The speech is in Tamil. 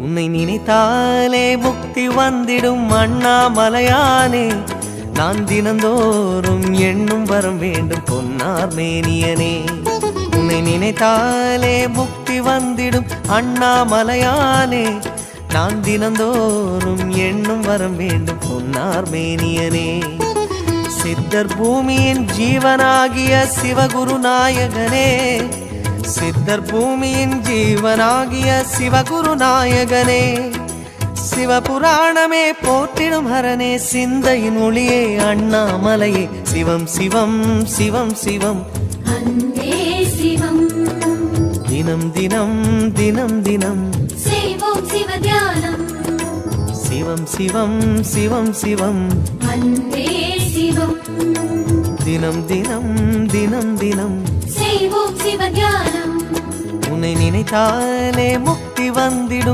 உன்னை நினைத்தாலே முக்தி வந்திடும் அண்ணாமலையானே. நான் தினந்தோறும் எண்ணும் வரம் வேண்டும் பொன்னார் மேனியனே. உன்னை நினைத்தாலே முக்தி வந்திடும் அண்ணாமலையானே. நான் தினந்தோறும் எண்ணும் வரம் வேண்டும் பொன்னார் மேனியனே. சித்தர் பூமியின் ஜீவனாகிய சிவகுரு நாயகனே. சித்தர் பூமியின் ஜீவனாகிய சிவகுரு நாயகனே. சிவபுராணமே போற்றிடும் ஹரனே. சிந்தையின் ஒளியே அண்ணாமலையே. சிவம் சிவம் சிவம் சிவம் அன்பே சிவம். தினம் தினம் தினம் தினம் செய்வோம் சிவ தியானம். சிவம் சிவம் சிவம் சிவம் அன்பே சிவம். தினம் தினம் தினம் தினம் செய்வோம் சிவ தியானம். உன்னை நினைத்தாலே முக்தி வந்திடும்